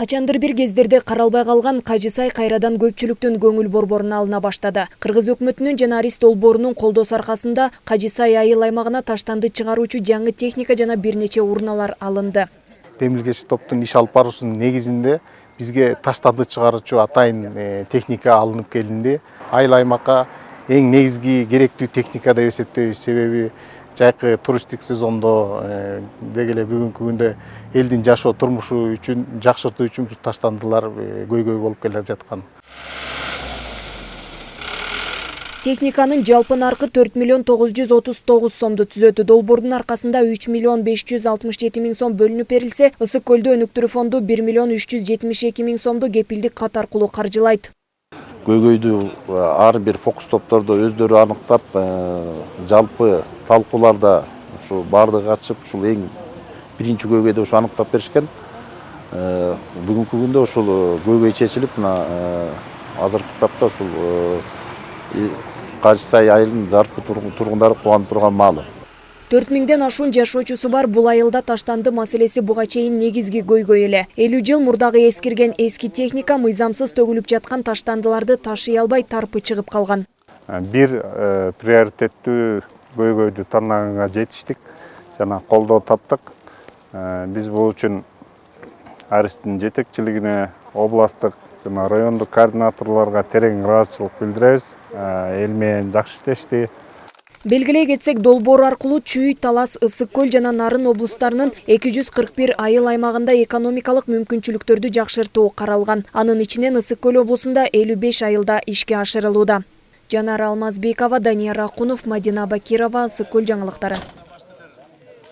Качандыр бир кездерде каралбай калган Кажысай кайрадан көпчүлүктүн көңүл борборуна алына баштады. Кыргыз өкмөтүнүн жана Арист долбоорунун колдоосу аркасында Кажысай айыл аймагына таштанды чыгаруучу жаңы техника жана бир нече урналар алынды. Демилгечи топтун иш алып баруусунун негизинде бизге таштанды чыгаруучу атайын техника алынып келинди. Айыл аймакка эң негизги керектүү техника деп эсептейбиз. Себеби жайкы туристтик сезондо деги эле бүгүнкү күндө элдин жашоо турмушу үчүн жакшыртуу үчүн таштандылар көйгөй болуп келе жаткан. Техниканын жалпы наркы 4 миллион 939 сомду түзөтү. Долбоордун аркасында 3 миллион 567 миң сом бөлүнүп берилсе, Ысык көлдө өнүктүрүү фонду 1 миллион 372 миң сомду кепилдик кат аркылуу каржылайт. Көйгөйдү ар бир фокус топтордо өздөрү аныктап, жалпы талкууларда ушу бардыгы катышып, ушул эң биринчи көйгөйдү ушу аныктап беришкен. Бүгүнкү күндө ушул көйгөй чечилип, мына азыркы тапта ушул Кажысай айылынын жарпы тургундары кубанып турган маалы. 4000ден ашуун жашоочусу бар бул айылда таштанды маселеси буга чейин негизги көйгөй эле. 50 жыл мурдагы эскирген эски техника мыйзамсыз төгүлүп жаткан таштандыларды ташый албай тарпы чыгып калган. Бир приоритеттүү көйгөйдү тандаганга жетиштик жана колдоо таптык. Биз бул үчүн Аристин жетекчилигине областтык жана райондук координаторлорго терең ыраазычылык билдиребиз. Эл менен жакшы иштешти. Белгилей кетсек, долбоор аркылуу Чүй, Талас, Ысык көл жана Нарын облустарынын 241 айыл аймагында экономикалык мүмкүнчүлүктөрдү жакшыртуу каралган. Анын ичинен Ысык көл облусунда 55 айылда ишке ашырылууда. Жанара Алмазбекова, Данияр Акунов, Мадина Бакирова, Ысык көл жаңылыктары.